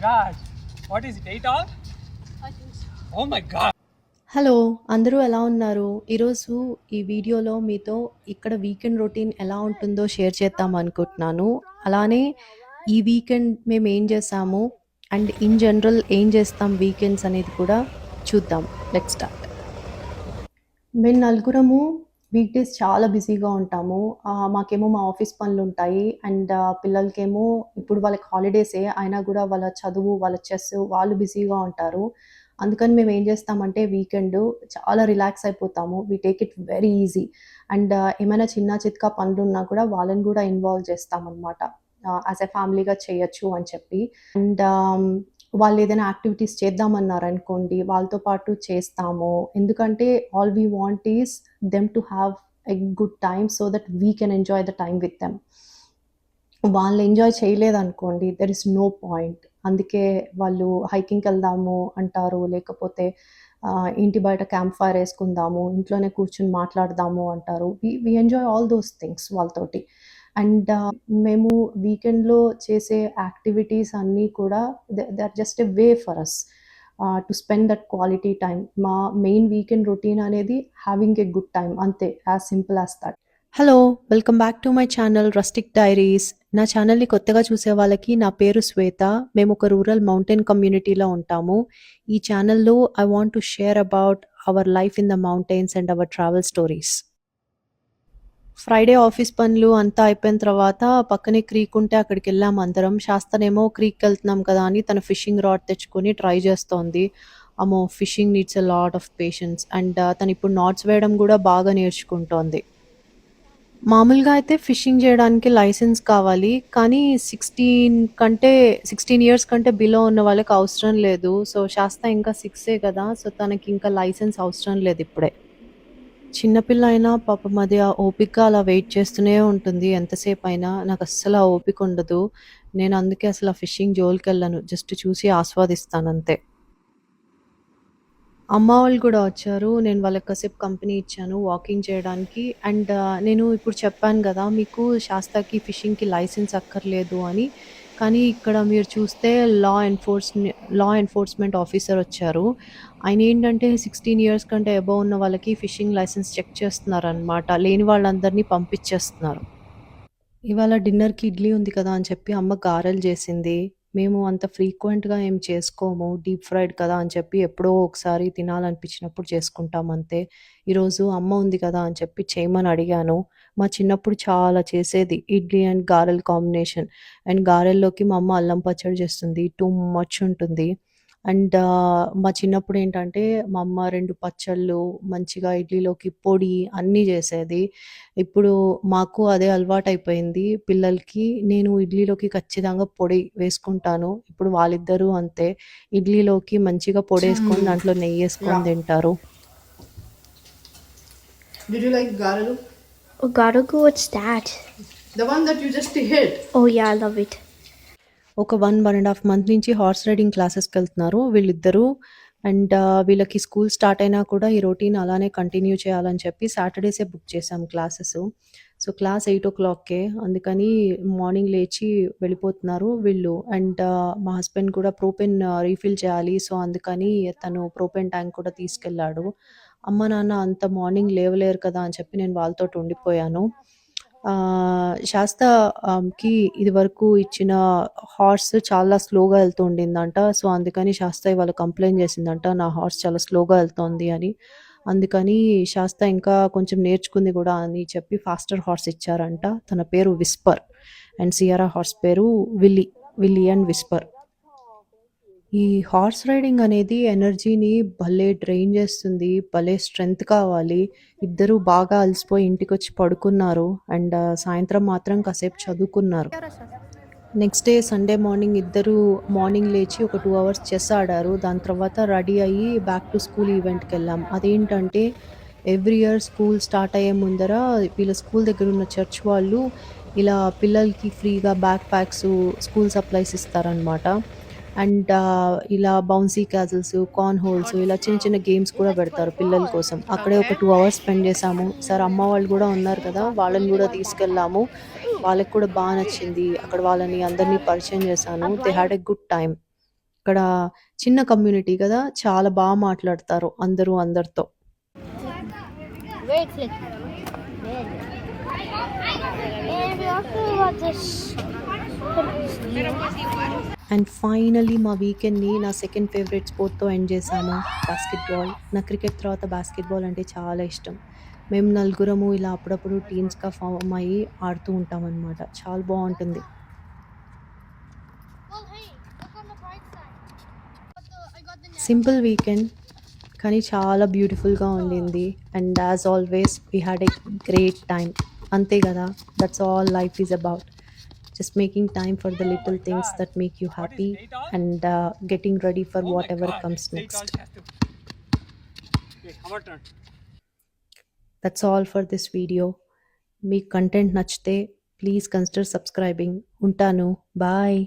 gosh. What is it? 8 all? I think so. Oh my god. Hello! అందరూ ఎలా ఉన్నారు? ఈరోజు ఈ వీడియోలో మీతో ఇక్కడ వీకెండ్ రొటీన్ ఎలా ఉంటుందో షేర్ చేద్దాం అనుకుంటున్నాను. అలానే ఈ వీకెండ్ మేమేం చేశాము అండ్ ఇన్ జనరల్ ఏం చేస్తాం వీకెండ్స్ అనేది కూడా చూద్దాం. Let's start. మేము నలుగురము వీక్ డేస్ చాలా బిజీగా ఉంటాము. మాకేమో మా ఆఫీస్ పనులుంటాయి. అండ్ పిల్లలకేమో ఇప్పుడు వాళ్ళకి హాలిడేసే అయినా గూడా వాళ్ళ చదువు, వాళ్ళ చెస్ వాళ్ళు బిజీగా ఉంటారు. అందుకని మేమేం చేస్తామంటే వీకెండ్ చాలా రిలాక్స్ అయిపోతాము. We take it very easy. And ఏమైనా చిన్న చితకా పనులున్నా కూడా వాళ్ళని గూడా ఇన్వాల్వ్ చేస్తామనమాట. యాస్ ఎ ఫ్యామిలీగా చేయొచ్చు అని చెప్పి. అండ్ వాళ్ళేదైనా యాక్టివిటీస్ చేద్దామన్నారనుకోండి, వాళ్ళతో పాటు చేస్తాము. ఎందుకంటే all we want is them to have a good time so that we can enjoy the time with them. వాళ్ళు ఎంజాయ్ చేయలేదనుకోండి దెర్ ఇస్ నో పాయింట్. అందుకే వాళ్ళు హైకింగ్‌కెళ్దాము అంటారు. లేకపోతే ఇంటి బయట క్యాంప్ ఫైర్ యేసుకుందాము, ఇంట్లోనే కూర్చొని మాట్లాడదాము అంటారు. We enjoy all those things వాళ్ళతోటి. అండ్ మేము వీకెండ్‌లో చేసే యాక్టివిటీస్ అన్నీ కూడా they are just a way for us to spend that quality time. మా మెయిన్ వీకెండ్ రొటీన్ అనేది హ్యావింగ్ ఎ గుడ్ టైమ్ అంతే. As simple as that. Hello! Welcome back to my channel rustic diaries. నా ఛానల్‌ని కొత్తగా చూసే వాళ్ళకి నా పేరు శ్వేత. మేమొక రూరల్ మౌంటైన్ కమ్యూనిటీలో ఉంటాము. ఈ ఛానల్‌లో I want to share about our life in the mountains and hour travel stories. Friday office పనులు అంతా అయిపోయిన తర్వాత పక్కనే క్రీక్ ఉంటే అక్కడికెళ్ళాం అందరం. శాస్తనేమో క్రీక్‌కెళ్తున్నాం కదా అని తన ఫిషింగ్ రాడ్ తెచ్చుకొని ట్రై చేస్తోంది. అమ్మో! Fishing needs a lot of patience. And తనిప్పుడు నాట్స్ వేయడం గూడా బాగా నేర్చుకుంటోంది. మామూలుగా అయితే ఫిషింగ్ చేయడానికి లైసెన్స్ కావాలి. కానీ 16 ఇయర్స్ కంటే బిలో ఉన్న వాళ్ళకి అవసరం లేదు. సో, శాస్త ఇంకా 6 కదా! సో, తనకింకా లైసెన్స్ అవసరం లేదిప్పుడే. చిన్న పిల్ల అయినా పాపం అది ఓపికగా అలా వెయిట్ చేస్తూనే ఉంటుంది ఎంతసేపయినా. నాకస్సలు ఆ ఓపికుండదు. నేను అందుకే అసలు ఆ ఫిషింగ్ జోలికెళ్ళను. జస్ట్ చూసి ఆస్వాదిస్తానంతే. అమ్మ వాళ్ళు కూడా వచ్చారు. నేను వాళ్ళకి కాసేపు కంపెనీ ఇచ్చాను వాకింగ్ చేయడానికి. అండ్ నేను ఇప్పుడు చెప్పాను గదా! మీకు శాస్తాకి ఫిషింగ్‌కి లైసెన్స్ అక్కర్లేదు అని. కానీ ఇక్కడ మీరు చూస్తే లా ఎన్ఫోర్స్‌మెంట్ ఆఫీసర్ వచ్చారు. ఆయనేంటంటే 16 ఇయర్స్ కంటే అబోవ్ ఉన్న వాళ్ళకి ఫిషింగ్ లైసెన్స్ చెక్ చేస్తున్నారనమాట. లేని వాళ్ళందరినీ పంపించేస్తున్నారు. ఇవాళ డిన్నర్‌కి ఇడ్లీ ఉంది కదా అని చెప్పి అమ్మ గారెలు చేసింది. మేము అంత ఫ్రీక్వెంట్‌గా ఏం చేసుకోము. డీప్ ఫ్రైడ్ కదా అని చెప్పి ఎప్పుడో ఒకసారి తినాలనిపించినప్పుడు చేసుకుంటాం అంతే. ఈరోజు అమ్మ ఉంది కదా అని చెప్పి చేయమని అడిగాను. మా చిన్నప్పుడు చాలా చేసేది ఇడ్లీ అండ్ గారెల కాంబినేషన్. అండ్ గారెల్లోకి మా అమ్మ అల్లం పచ్చడి చేస్తుంది. టూ మచ్ ఉంటుంది. అండ్ మా చిన్నప్పుడేంటంటే మా అమ్మ 2 పచ్చళ్ళు, మంచిగా ఇడ్లీలోకి పొడి అన్నీ చేసేది. ఇప్పుడు మాకు అదే అలవాటయిపోయింది. పిల్లలకి నేను ఇడ్లీలోకి ఖచ్చితంగా పొడి వేసుకుంటాను. ఇప్పుడు వాళ్ళిద్దరూ అంతే. ఇడ్లీలోకి మంచిగా పొడేసుకొని దాంట్లో నెయ్యేసుకొని Yeah. తింటారు. Did you like Garalu? Oh, Garuku, what's that? The one that you just hit. Oh, yeah, I love it. ఒక 1.5 మంత్ నుంచి హార్స్ రైడింగ్ క్లాసెస్‌కెళ్తున్నారు వీళ్ళిద్దరూ. అండ్ వీళ్ళకి స్కూల్ స్టార్ట్ అయినా కూడా ఈ రొటీన్ అలానే కంటిన్యూ చేయాలని చెప్పి సాటర్‌డేసే బుక్ చేశాం క్లాసెసు. సో, క్లాస్ 8:00కే అందుకని మార్నింగ్ లేచి వెళ్ళిపోతున్నారు వీళ్ళు. అండ్ మా హస్బెండ్ కూడా ప్రోపెన్ రీఫిల్ చేయాలి. సో, అందుకని తను ప్రోపెన్ ట్యాంక్ కూడా తీసుకెళ్ళాడు. అమ్మ, నాన్న అంత మార్నింగ్ లేవలేరు కదా అని చెప్పి నేను వాళ్ళతోటి ఉండిపోయాను. శాస్త కి ఇదివరకు ఇచ్చిన హార్స్ చాలా స్లోగా వెళ్తూ ఉండిందంట. సో, అందుకని శాస్త ఇవాళ కంప్లెయింట్ చేసిందంట. నా హార్స్ చాలా స్లోగా వెళ్తోంది అని. అందుకని శాస్త ఇంకా కొంచెం నేర్చుకుంది గూడా అని చెప్పి ఫాస్టర్ హార్స్ ఇచ్చారంట. తన పేరు విస్పర్. అండ్ సియరా హార్స్ పేరు విల్లీ అండ్ విస్పర్. ఈ హార్స్ రైడింగ్ అనేది ఎనర్జీని భలే డ్రైన్ చేస్తుంది. భలే స్ట్రెంగ్త్ కావాలి. ఇద్దరూ బాగా అలసిపోయి ఇంటికొచ్చి పడుకున్నారు. అండ్ సాయంత్రం మాత్రం కాసేపు చదువుకున్నారు. నెక్స్ట్ డే సండే మార్నింగ్ ఇద్దరూ మార్నింగ్ లేచి ఒక 2 అవర్స్ చెస్ ఆడారు. దాని తర్వాత రెడీ అయ్యి బ్యాక్ టు స్కూల్ ఈవెంట్‌కెళ్ళాం. అదేంటంటే ఎవ్రీ ఇయర్ స్కూల్ స్టార్ట్ అయ్యే ముందర వీళ్ళ స్కూల్ దగ్గర ఉన్న చర్చ్ వాళ్ళు ఇలా పిల్లలకి ఫ్రీగా బ్యాక్ ప్యాక్సు, స్కూల్ సప్లైస్ ఇస్తారనమాట. అండ్ ఇలా బౌన్సీ క్యాసిల్స్, కార్న్ హోల్స్ ఇలా చిన్న చిన్న గేమ్స్ కూడా పెడతారు పిల్లల కోసం. అక్కడే ఒక 2 అవర్స్ స్పెండ్ చేశాము. ఈసారి అమ్మ వాళ్ళు కూడా ఉన్నారు కదా! వాళ్ళని కూడా తీసుకెళ్ళాము. వాళ్ళకి కూడా బా నచ్చింది. అక్కడ వాళ్ళని అందరినీ పరిచయం చేశాను. They had a good time. ఇక్కడ చిన్న కమ్యూనిటీ కదా, చాలా బాగా మాట్లాడతారు అందరూ అందరితో. Where it's like. And we also got this. And finally మా వీకెండ్ని నా సెకండ్ ఫేవరెట్ స్పోర్ట్తో ఎండ్ చేశాను, బాస్కెట్బాల్. నా క్రికెట్ తర్వాత బాస్కెట్బాల్ అంటే చాలా ఇష్టం. మేము నలుగురము ఇలా అప్పుడప్పుడు టీమ్స్గా ఫామ్ అయ్యి ఆడుతూ ఉంటాం అనమాట. చాలా బాగుంటుంది. Well, hey, look on the bright side. I got the net. Simple weekend కానీ చాలా బ్యూటిఫుల్గా ఉండింది. And as always we had a great time. అంతే కదా, that's all life is about. Just making time for the little things that make you happy and getting ready for Oh my what ever God, comes 8 all next. Shasthu. Okay, our turn. That's all for this video. మీకు content నచ్చితే please consider subscribing. ఉంటాను. Bye.